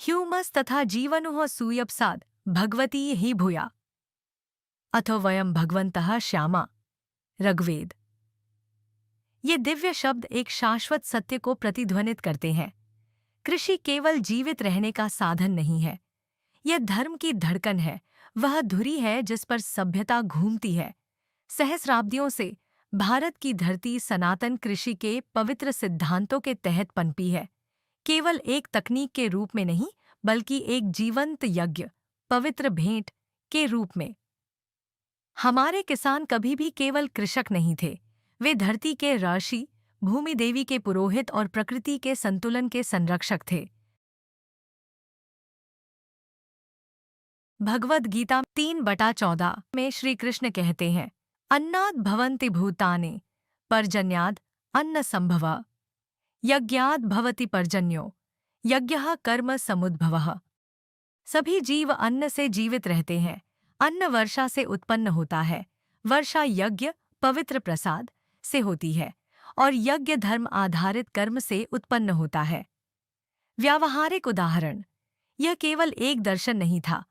Humus तथा जीवनुः सूयप्साद भगवती ही भूया अथो वयम भगवन्तः श्यामा। ऋग्वेद। ये दिव्य शब्द एक शाश्वत सत्य को प्रतिध्वनित करते हैं। कृषि केवल जीवित रहने का साधन नहीं है, यह धर्म की धड़कन है। वह धुरी है जिस पर सभ्यता घूमती है। सहस्राब्दियों से भारत की धरती सनातन कृषि के पवित्र सिद्धांतों के तहत पनपी है, केवल एक तकनीक के रूप में नहीं, बल्कि एक जीवंत यज्ञ, पवित्र भेंट के रूप में। हमारे किसान कभी भी केवल कृषक नहीं थे, वे धरती के ऋषि, भूमि देवी के पुरोहित और प्रकृति के संतुलन के संरक्षक थे। भगवद गीता 3/14 में श्री कृष्ण कहते हैं, अन्नाद भवन्ति भूतानि पर्जन्याद अन्न संभव यज्ञाद भवति पर्जन्यो यज्ञः कर्म समुद्भवः। सभी जीव अन्न से जीवित रहते हैं। अन्न वर्षा से उत्पन्न होता है। वर्षा यज्ञ, पवित्र प्रसाद से होती है और यज्ञ धर्म आधारित कर्म से उत्पन्न होता है। व्यावहारिक उदाहरण। यह केवल एक दर्शन नहीं था,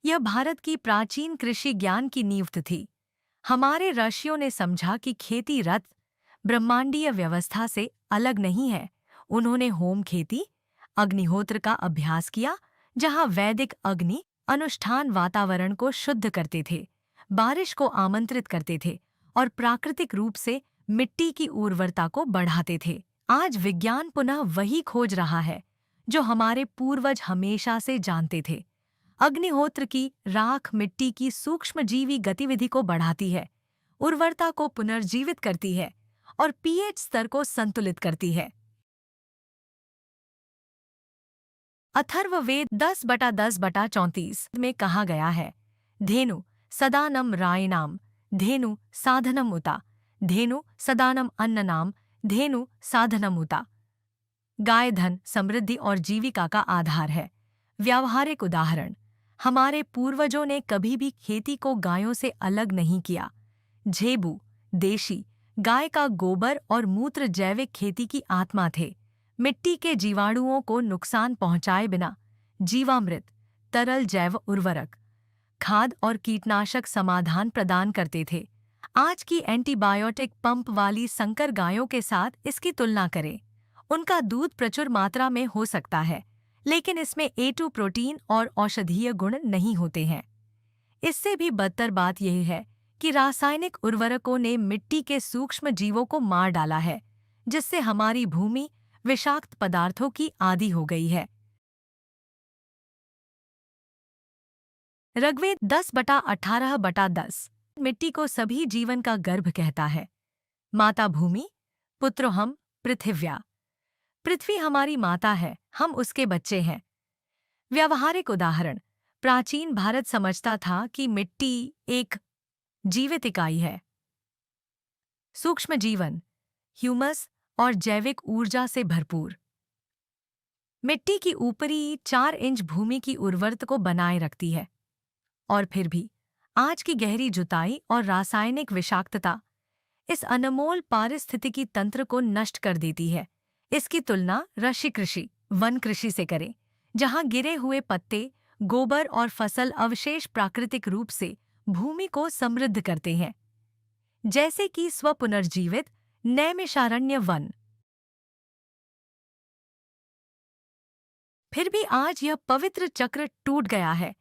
यह भारत की प्राचीन कृषि ज्ञान की नींव थी। हमारे ऋषियों ने समझा कि खेती रथ ब्रह्मांडीय व्यवस्था से अलग नहीं है। उन्होंने होम खेती, अग्निहोत्र का अभ्यास किया, जहां वैदिक अग्नि अनुष्ठान वातावरण को शुद्ध करते थे, बारिश को आमंत्रित करते थे और प्राकृतिक रूप से मिट्टी की उर्वरता को बढ़ाते थे। आज विज्ञान पुनः वही खोज रहा है जो हमारे पूर्वज हमेशा से जानते थे। अग्निहोत्र की राख मिट्टी की सूक्ष्मजीवी गतिविधि को बढ़ाती है, उर्वरता को पुनर्जीवित करती है और पीएच स्तर को संतुलित करती है। अथर्ववेद 10/10/34 में कहा गया है, धेनु सदानम रायणाम धेनु साधनम उता धेनु सदानम अन्ननाम धेनु साधनम उता। गाय धन, समृद्धि और जीविका का आधार है। व्यावहारिक उदाहरण। हमारे पूर्वजों ने कभी भी खेती को गायों से अलग नहीं किया। झेबू, देशी गाय का गोबर और मूत्र जैविक खेती की आत्मा थे। मिट्टी के जीवाणुओं को नुकसान पहुंचाए बिना जीवामृत, तरल जैव उर्वरक, खाद और कीटनाशक समाधान प्रदान करते थे। आज की एंटीबायोटिक पंप वाली संकर गायों के साथ इसकी तुलना करें। उनका दूध प्रचुर मात्रा में हो सकता है, लेकिन इसमें A2 प्रोटीन और औषधीय गुण नहीं होते हैं। इससे भी बदतर बात यह है कि रासायनिक उर्वरकों ने मिट्टी के सूक्ष्म जीवों को मार डाला है, जिससे हमारी भूमि विषाक्त पदार्थों की आदी हो गई है। ऋग्वेद 10/18/10 मिट्टी को सभी जीवन का गर्भ कहता है। माता भूमि, पुत्रोहम पृथिव्या। पृथ्वी हमारी माता है, हम उसके बच्चे हैं। व्यावहारिक उदाहरण। प्राचीन भारत समझता था कि मिट्टी एक जीवित इकाई है, सूक्ष्म जीवन, ह्यूमस और जैविक ऊर्जा से भरपूर। मिट्टी की ऊपरी 4 इंच भूमि की उर्वरता को बनाए रखती है, और फिर भी आज की गहरी जुताई और रासायनिक विषाक्तता इस अनमोल पारिस्थितिकी तंत्र को नष्ट कर देती है। इसकी तुलना ऋषि कृषि, वन कृषि से करें, जहां गिरे हुए पत्ते, गोबर और फसल अवशेष प्राकृतिक रूप से भूमि को समृद्ध करते हैं, जैसे कि स्वपुनर्जीवित नैमिषारण्य वन। फिर भी आज यह पवित्र चक्र टूट गया है।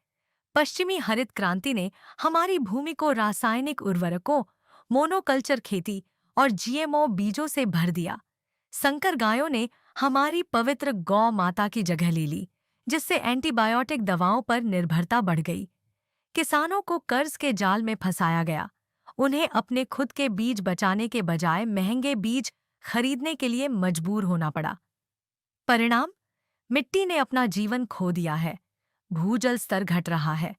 पश्चिमी हरित क्रांति ने हमारी भूमि को रासायनिक उर्वरकों, मोनोकल्चर खेती और जीएमओ बीजों से भर दिया। संकर गायों ने हमारी पवित्र गौ माता की जगह ले ली, जिससे एंटीबायोटिक दवाओं पर निर्भरता बढ़ गई। किसानों को कर्ज के जाल में फंसाया गया। उन्हें अपने खुद के बीज बचाने के बजाय महंगे बीज खरीदने के लिए मजबूर होना पड़ा। परिणाम, मिट्टी ने अपना जीवन खो दिया है। भूजल स्तर घट रहा है।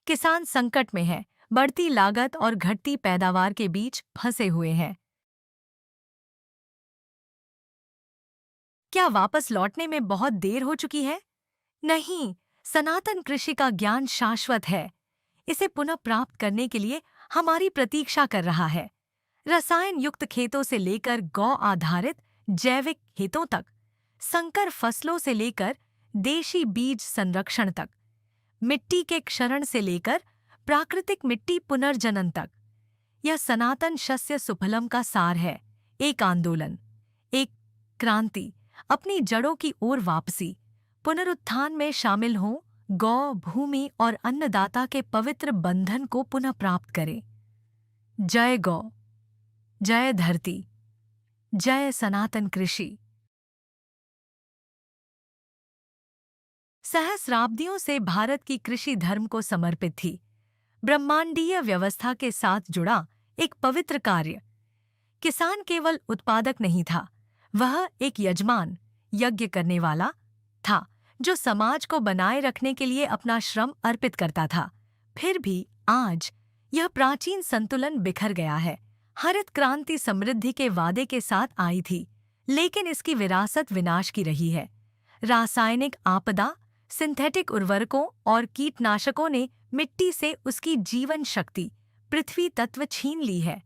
किसान संकट में है, बढ़ती लागत और घटती पैदावार के बीच फंसे हुए हैं। क्या वापस लौटने में बहुत देर हो चुकी है? नहीं, सनातन कृषि का ज्ञान शाश्वत है। इसे पुनः प्राप्त करने के लिए हमारी प्रतीक्षा कर रहा है। रसायन युक्त खेतों से लेकर गौ आधारित जैविक खेतों तक, संकर फसलों से लेकर देशी बीज संरक्षण तक, मिट्टी के क्षरण से लेकर प्राकृतिक मिट्टी पुनर्जनन तक, यह सनातन शस्य सुफलम का सार है। एक आंदोलन, एक क्रांति, अपनी जड़ों की ओर वापसी, पुनरुत्थान में शामिल हों, गौ, भूमि और अन्नदाता के पवित्र बंधन को पुनः प्राप्त करें। जय गौ, जय धरती, जय सनातन कृषि। सहस्राब्दियों से भारत की कृषि धर्म को समर्पित थी, ब्रह्मांडीय व्यवस्था के साथ जुड़ा एक पवित्र कार्य। किसान केवल उत्पादक नहीं था, वह एक यजमान, यज्ञ करने वाला था, जो समाज को बनाए रखने के लिए अपना श्रम अर्पित करता था। फिर भी आज यह प्राचीन संतुलन बिखर गया है। हरित क्रांति समृद्धि के वादे के साथ आई थी, लेकिन इसकी विरासत विनाश की रही है। रासायनिक आपदा, सिंथेटिक उर्वरकों और कीटनाशकों ने मिट्टी से उसकी जीवन शक्ति, पृथ्वी तत्व छीन ली है।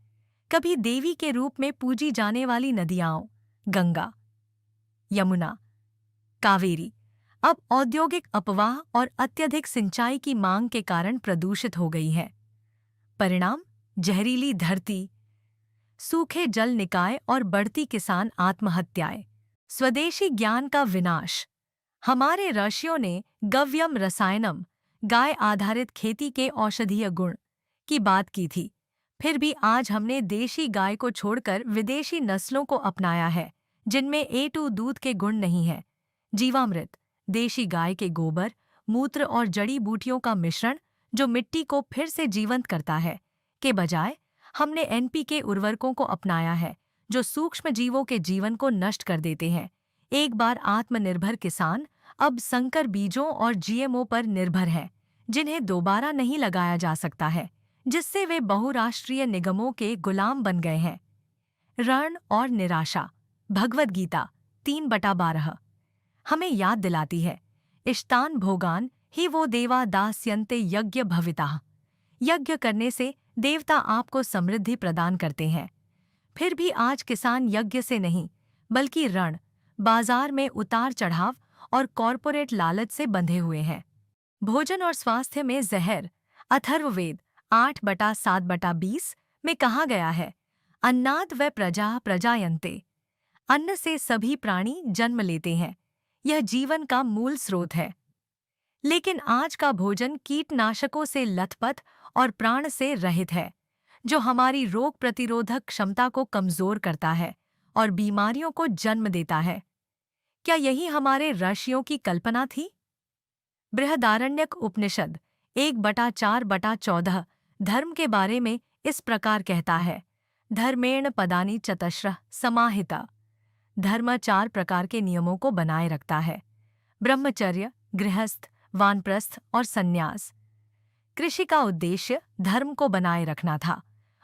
कभी देवी के रूप में पूजी जाने वाली नदियाँ, गंगा, यमुना, कावेरी, अब औद्योगिक अपवाह और अत्यधिक सिंचाई की मांग के कारण प्रदूषित हो गई है। परिणाम, जहरीली धरती, सूखे जल निकाय और बढ़ती किसान आत्महत्याएं। स्वदेशी ज्ञान का विनाश। हमारे ऋषियों ने गव्यम रसायनम, गाय आधारित खेती के औषधीय गुण की बात की थी। फिर भी आज हमने देशी गाय को छोड़कर विदेशी नस्लों को अपनाया है, जिनमें A2 दूध के गुण नहीं है। जीवामृत, देशी गाय के गोबर, मूत्र और जड़ी बूटियों का मिश्रण जो मिट्टी को फिर से जीवंत करता है, के बजाय हमने NPK उर्वरकों को अपनाया है, जो सूक्ष्म जीवों के जीवन को नष्ट कर देते हैं। एक बार आत्मनिर्भर किसान अब संकर बीजों और GMO पर निर्भर हैं, जिन्हें दोबारा नहीं लगाया जा सकता है, जिससे वे बहुराष्ट्रीय निगमों के गुलाम बन गए हैं। रण और निराशा। भगवद गीता 3/12 हमें याद दिलाती है, इष्टान भोगान ही वो देवा दास्यन्ते यज्ञ भविता। यज्ञ करने से देवता आपको समृद्धि प्रदान करते हैं। फिर भी आज किसान यज्ञ से नहीं, बल्कि रण, बाजार में उतार चढ़ाव और कॉरपोरेट लालच से बंधे हुए हैं। भोजन और स्वास्थ्य में जहर। अथर्ववेद 8/7/20 में कहा गया है, अन्नाद व प्रजा प्रजायन्ते। अन्न से सभी प्राणी जन्म लेते हैं, यह जीवन का मूल स्रोत है। लेकिन आज का भोजन कीटनाशकों से लथपथ और प्राण से रहित है, जो हमारी रोग प्रतिरोधक क्षमता को कमजोर करता है और बीमारियों को जन्म देता है। क्या यही हमारे ऋषियों की कल्पना थी? बृहदारण्यक उपनिषद 1/4/14 धर्म के बारे में इस प्रकार कहता है, धर्मेण पदानि चतस्रः समाहिता। धर्म 4 प्रकार के नियमों को बनाए रखता है, ब्रह्मचर्य, गृहस्थ, वानप्रस्थ और संन्यास। कृषि का उद्देश्य धर्म को बनाए रखना था,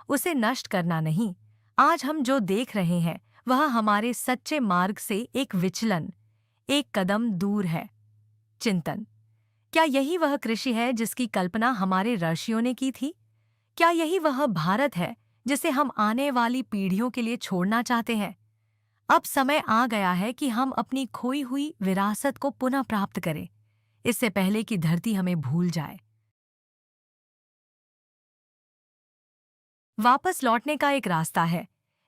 उसे नष्ट करना नहीं। आज हम जो देख रहे हैं वह हमारे सच्चे मार्ग से एक विचलन, एक कदम दूर है। चिंतन। क्या यही वह कृषि है जिसकी कल्पना हमारे ऋषियों ने की थी? क्या यही वह भारत है जिसे हम आने वाली पीढ़ियों के लिए छोड़ना चाहते हैं? अब समय आ गया है कि हम अपनी खोई हुई विरासत को पुनः प्राप्त करें, इससे पहले कि धरती हमें भूल जाए। वापस लौटने का एक रास्ता है।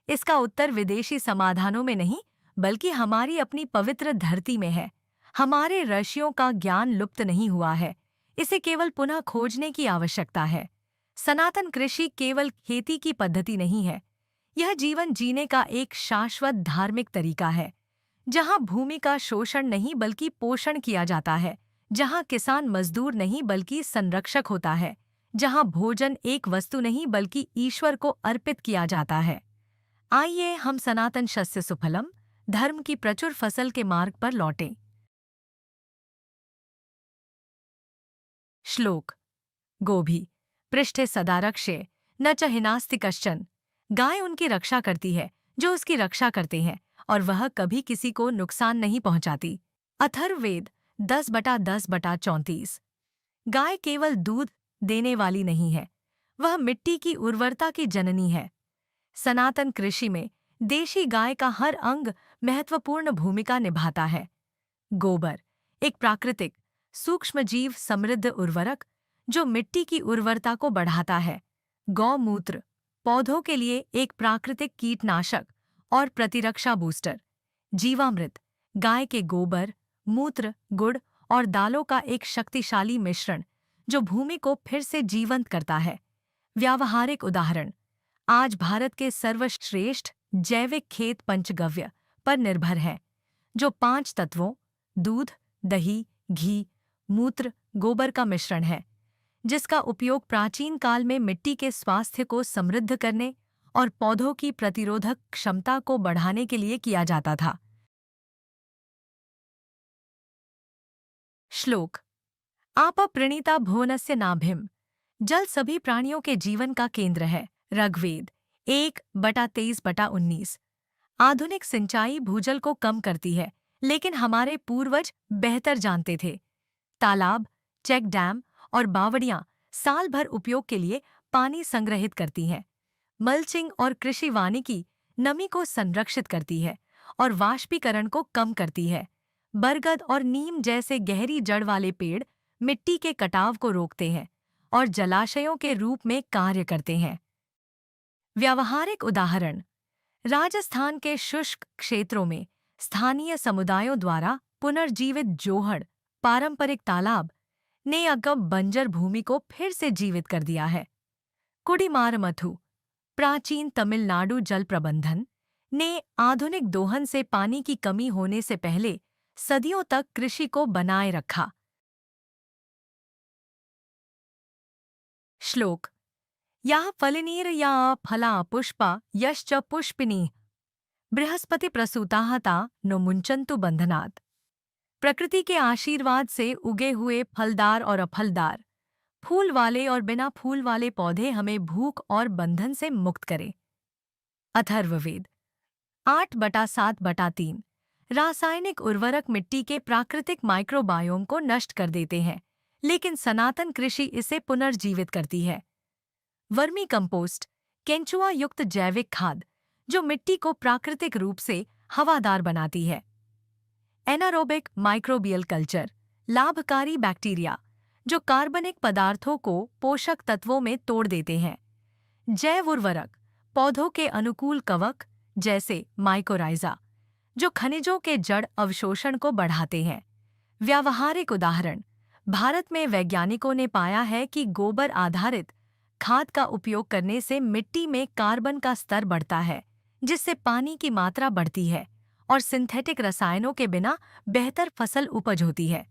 इसका उत्तर विदेशी समाधानों में नहीं, बल्कि हमारी अपनी पवित्र धरती में है। हमारे ऋषियों का ज्ञान लुप्त नहीं हुआ है, इसे केवल पुनः खोजने की आवश्यकता है। सनातन कृषि केवल खेती की पद्धति नहीं है, यह जीवन जीने का एक शाश्वत धार्मिक तरीका है, जहां भूमि का शोषण नहीं बल्कि पोषण किया जाता है, जहां किसान मजदूर नहीं बल्कि संरक्षक होता है, जहां भोजन एक वस्तु नहीं बल्कि ईश्वर को अर्पित किया जाता है। आइए हम सनातन शस्य सुफलम, धर्म की प्रचुर फसल के मार्ग पर लौटें। श्लोक। गोभी पृष्ठे सदा रक्षे न च हिनास्ति कश्चन। गाय उनकी रक्षा करती है जो उसकी रक्षा करते हैं, और वह कभी किसी को नुकसान नहीं पहुंचाती। अथर्ववेद 10/10/34। गाय केवल दूध देने वाली नहीं है, वह मिट्टी की उर्वरता की जननी है। सनातन कृषि में देशी गाय का हर अंग महत्वपूर्ण भूमिका निभाता है। गोबर एक प्राकृतिक सूक्ष्मजीव समृद्ध उर्वरक जो मिट्टी की उर्वरता को बढ़ाता है। गौमूत्र पौधों के लिए एक प्राकृतिक कीटनाशक और प्रतिरक्षा बूस्टर। जीवामृत गाय के गोबर, मूत्र, गुड़ और दालों का एक शक्तिशाली मिश्रण जो भूमि को फिर से जीवंत करता है। व्यावहारिक उदाहरण आज भारत के सर्वश्रेष्ठ जैविक खेत पंचगव्य पर निर्भर है, जो 5 तत्वों दूध, दही, घी, मूत्र, गोबर का मिश्रण है, जिसका उपयोग प्राचीन काल में मिट्टी के स्वास्थ्य को समृद्ध करने और पौधों की प्रतिरोधक क्षमता को बढ़ाने के लिए किया जाता था। श्लोक आप प्रणीता भुवनस्य नाभिम। जल सभी प्राणियों के जीवन का केंद्र है। ऋग्वेद 1/23/19। आधुनिक सिंचाई भूजल को कम करती है, लेकिन हमारे पूर्वज बेहतर जानते थे। तालाब, चेक डैम और बावड़ियां साल भर उपयोग के लिए पानी संग्रहित करती हैं। मल्चिंग और कृषि वानिकी नमी को संरक्षित करती है और वाष्पीकरण को कम करती है। बरगद और नीम जैसे गहरी जड़ वाले पेड़ मिट्टी के कटाव को रोकते हैं और जलाशयों के रूप में कार्य करते हैं। व्यावहारिक उदाहरण राजस्थान के शुष्क क्षेत्रों में स्थानीय समुदायों द्वारा पुनर्जीवित जोहड़ पारंपरिक तालाब ने अगम बंजर भूमि को फिर से जीवित कर दिया है। कुडिमारमथु प्राचीन तमिलनाडु जल प्रबंधन ने आधुनिक दोहन से पानी की कमी होने से पहले सदियों तक कृषि को बनाए रखा। श्लोक या फलिनीर या फला पुष्पा यश्च पुष्पिनी बृहस्पति प्रसूताहता नो मुंचन्तु बंधनात्। प्रकृति के आशीर्वाद से उगे हुए फलदार और अफलदार, फूल वाले और बिना फूल वाले पौधे हमें भूख और बंधन से मुक्त करें। अथर्ववेद 8/7/3। रासायनिक उर्वरक मिट्टी के प्राकृतिक माइक्रोबायोम को नष्ट कर देते हैं, लेकिन सनातन कृषि इसे पुनर्जीवित करती है। वर्मी कंपोस्ट केंचुआ युक्त जैविक खाद जो मिट्टी को प्राकृतिक रूप से हवादार बनाती है। एनारोबिक माइक्रोबियल कल्चर लाभकारी बैक्टीरिया जो कार्बनिक पदार्थों को पोषक तत्वों में तोड़ देते हैं। जैव उर्वरक पौधों के अनुकूल कवक जैसे माइकोराइजा जो खनिजों के जड़ अवशोषण को बढ़ाते हैं। व्यावहारिक उदाहरण भारत में वैज्ञानिकों ने पाया है कि गोबर आधारित खाद का उपयोग करने से मिट्टी में कार्बन का स्तर बढ़ता है, जिससे पानी की मात्रा बढ़ती है और सिंथेटिक रसायनों के बिना बेहतर फसल उपज होती है।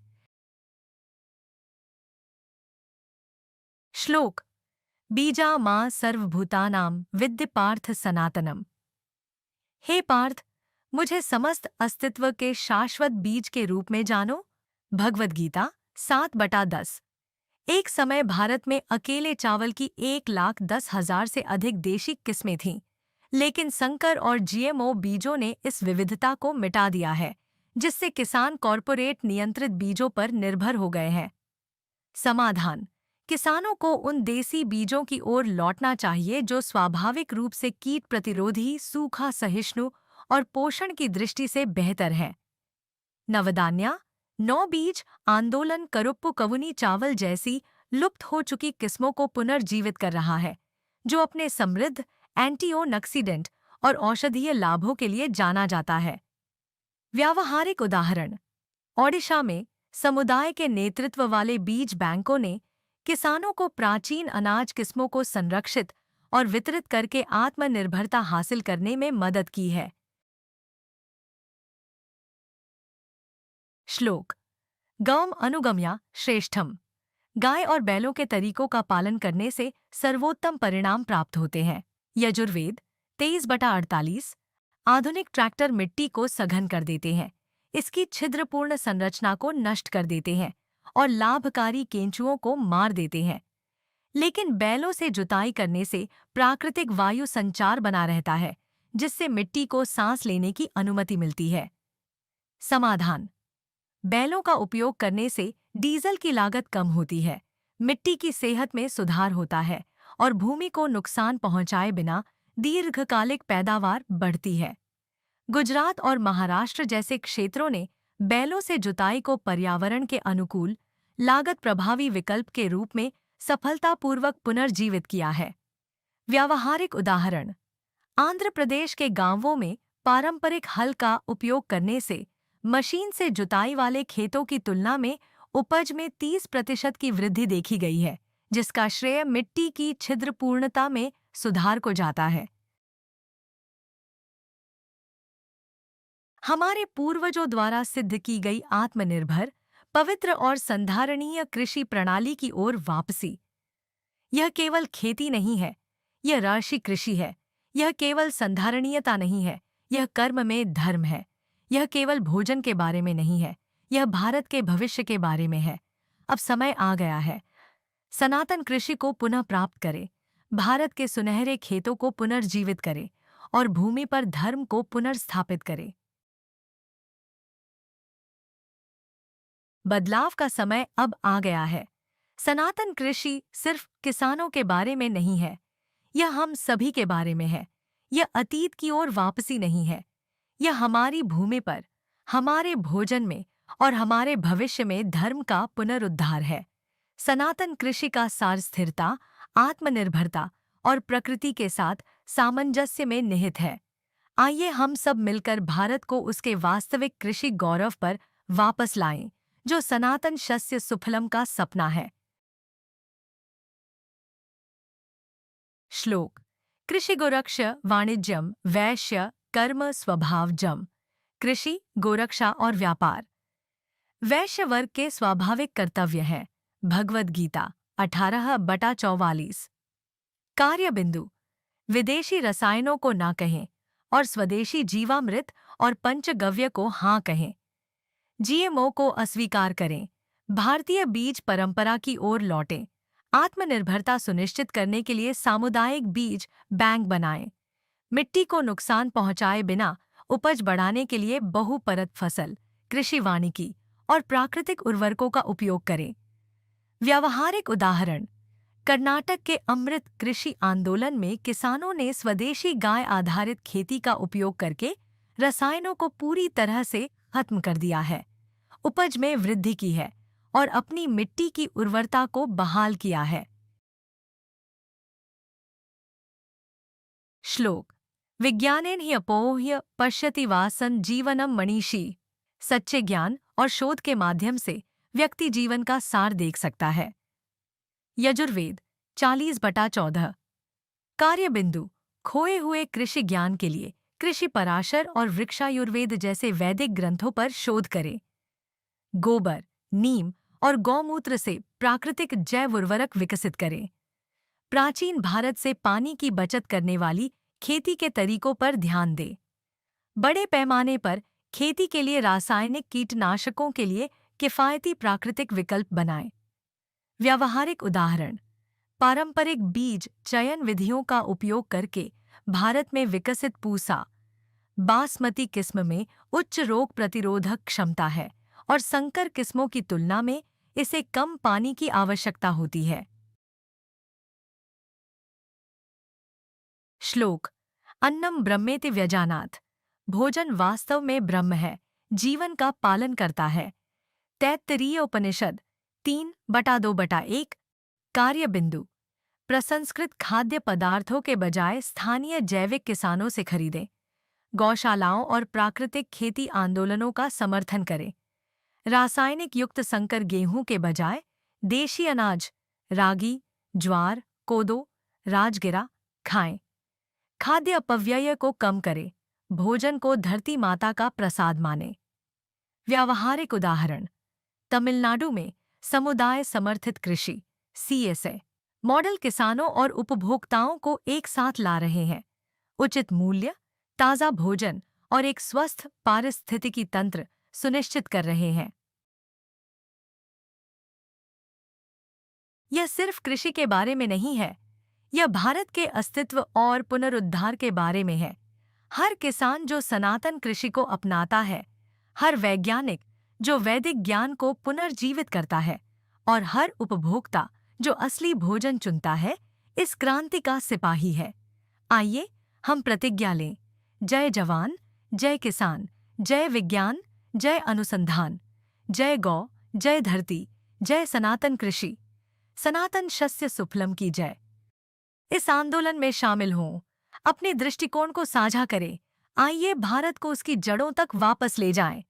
श्लोक बीजा मां सर्वभूतानां विद्य पार्थ सनातनम। हे पार्थ, मुझे समस्त अस्तित्व के शाश्वत बीज के रूप में जानो। भगवद गीता 7/10। एक समय भारत में अकेले चावल की 1,10,000 से अधिक देशी किस्में थीं, लेकिन संकर और जीएमओ बीजों ने इस विविधता को मिटा दिया है, जिससे किसान कॉरपोरेट नियंत्रित बीजों पर निर्भर हो गए हैं। समाधान किसानों को उन देसी बीजों की ओर लौटना चाहिए जो स्वाभाविक रूप से कीट प्रतिरोधी, सूखा सहिष्णु और पोषण की दृष्टि से बेहतर है। नवधान्या 9 बीज आंदोलन करुप्पु कवुनी चावल जैसी लुप्त हो चुकी किस्मों को पुनर्जीवित कर रहा है, जो अपने समृद्ध एंटीओक्सीडेंट और औषधीय लाभों के लिए जाना जाता है। व्यावहारिक उदाहरण ओडिशा में समुदाय के नेतृत्व वाले बीज बैंकों ने किसानों को प्राचीन अनाज किस्मों को संरक्षित और वितरित करके आत्मनिर्भरता हासिल करने में मदद की है। श्लोक गौम अनुगम्या श्रेष्ठम। गाय और बैलों के तरीकों का पालन करने से सर्वोत्तम परिणाम प्राप्त होते हैं। यजुर्वेद 23/48। आधुनिक ट्रैक्टर मिट्टी को सघन कर देते हैं, इसकी छिद्रपूर्ण संरचना को नष्ट कर देते हैं और लाभकारी केंचुओं को मार देते हैं। लेकिन बैलों से जुताई करने से प्राकृतिक वायु संचार बना रहता है, जिससे मिट्टी को सांस लेने की अनुमति मिलती है। समाधान बैलों का उपयोग करने से डीजल की लागत कम होती है, मिट्टी की सेहत में सुधार होता है और भूमि को नुकसान पहुंचाए बिना दीर्घकालिक पैदावार बढ़ती है। गुजरात और महाराष्ट्र जैसे क्षेत्रों ने बैलों से जुताई को पर्यावरण के अनुकूल, लागत प्रभावी विकल्प के रूप में सफलतापूर्वक पुनर्जीवित किया है। व्यावहारिक उदाहरण: आंध्र प्रदेश के गांवों में पारंपरिक हल का उपयोग करने से मशीन से जुताई वाले खेतों की तुलना में उपज में 30% की वृद्धि देखी गई है, जिसका श्रेय मिट्टी की छिद्रपूर्णता में सुधार को जाता है। हमारे पूर्वजों द्वारा सिद्ध की गई आत्मनिर्भर, पवित्र और संधारणीय कृषि प्रणाली की ओर वापसी। यह केवल खेती नहीं है, यह राशि कृषि है। यह केवल संधारणीयता नहीं है, यह कर्म में धर्म है। यह केवल भोजन के बारे में नहीं है, यह भारत के भविष्य के बारे में है। अब समय आ गया है, सनातन कृषि को पुनः प्राप्त करें, भारत के सुनहरे खेतों को पुनर्जीवित करें और भूमि पर धर्म को पुनर्स्थापित करें। बदलाव का समय अब आ गया है। सनातन कृषि सिर्फ किसानों के बारे में नहीं है, यह हम सभी के बारे में है। यह अतीत की ओर वापसी नहीं है, यह हमारी भूमि पर, हमारे भोजन में और हमारे भविष्य में धर्म का पुनरुद्धार है। सनातन कृषि का सार स्थिरता, आत्मनिर्भरता और प्रकृति के साथ सामंजस्य में निहित है। आइए हम सब मिलकर भारत को उसके वास्तविक कृषि गौरव पर वापस लाएं, जो सनातन शस्य सुफलम का सपना है। श्लोक: कृषि गोरक्ष वाणिज्यम वैश्य कर्म स्वभावजम। कृषि, गोरक्षा और व्यापार वैश्य वर्ग के स्वाभाविक कर्तव्य है। भगवद गीता 18/44। कार्य बिंदु: विदेशी रसायनों को ना कहें और स्वदेशी जीवामृत और पंचगव्य को हाँ कहें। जीएमओ को अस्वीकार करें, भारतीय बीज परंपरा की ओर लौटें। आत्मनिर्भरता सुनिश्चित करने के लिए सामुदायिक बीज बैंक बनाएं। मिट्टी को नुकसान पहुंचाए बिना उपज बढ़ाने के लिए बहुपरत फसल, कृषि वानिकी और प्राकृतिक उर्वरकों का उपयोग करें। व्यावहारिक उदाहरण: कर्नाटक के अमृत कृषि आंदोलन में किसानों ने स्वदेशी गाय आधारित खेती का उपयोग करके रसायनों को पूरी तरह से खत्म कर दिया है, उपज में वृद्धि की है और अपनी मिट्टी की उर्वरता को बहाल किया है। श्लोक: विज्ञानेन हि अपोह्य पश्यति वासं जीवनम मनीषी। सच्चे ज्ञान और शोध के माध्यम से व्यक्ति जीवन का सार देख सकता है। यजुर्वेद 40/14। कार्य बिंदु: खोए हुए कृषि ज्ञान के लिए कृषि पराशर और वृक्षायुर्वेद जैसे वैदिक ग्रंथों पर शोध करें। गोबर, नीम और गौमूत्र से प्राकृतिक जैव उर्वरक विकसित करें। प्राचीन भारत से पानी की बचत करने वाली खेती के तरीकों पर ध्यान दें। बड़े पैमाने पर खेती के लिए रासायनिक कीटनाशकों के लिए किफ़ायती प्राकृतिक विकल्प बनाएं। व्यावहारिक उदाहरण: पारंपरिक बीज चयन विधियों का उपयोग करके भारत में विकसित पूसा, बासमती किस्म में उच्च रोग प्रतिरोधक क्षमता है और संकर किस्मों की तुलना में इसे कम पानी की आवश्यकता होती है। श्लोक: अन्नम ब्रह्मेति व्यजानात्। भोजन वास्तव में ब्रह्म है, जीवन का पालन करता है। तैत्तरीय उपनिषद 3/2/1। कार्य बिंदु: प्रसंस्कृत खाद्य पदार्थों के बजाय स्थानीय जैविक किसानों से खरीदें। गौशालाओं और प्राकृतिक खेती आंदोलनों का समर्थन करें। रासायनिक युक्त संकर गेहूं के बजाय देशी अनाज रागी, ज्वार, कोदो, राजगिरा खाएं। खाद्य अपव्यय को कम करें, भोजन को धरती माता का प्रसाद मानें। व्यावहारिक उदाहरण: तमिलनाडु में समुदाय समर्थित कृषि (CSA) मॉडल किसानों और उपभोक्ताओं को एक साथ ला रहे हैं। उचित मूल्य, ताज़ा भोजन और एक स्वस्थ पारिस्थितिकी तंत्र सुनिश्चित कर रहे हैं। यह सिर्फ कृषि के बारे में नहीं है, यह भारत के अस्तित्व और पुनरुद्धार के बारे में है। हर किसान जो सनातन कृषि को अपनाता है, हर वैज्ञानिक जो वैदिक ज्ञान को पुनर्जीवित करता है और हर उपभोक्ता जो असली भोजन चुनता है, इस क्रांति का सिपाही है। आइए हम प्रतिज्ञा लें: जय जवान, जय किसान, जय विज्ञान, जय अनुसंधान, जय गौ, जय धरती, जय सनातन कृषि, सनातन शस्य सुफलम की जय। इस आंदोलन में शामिल हों, अपने दृष्टिकोण को साझा करें। आइए भारत को उसकी जड़ों तक वापस ले जाएं।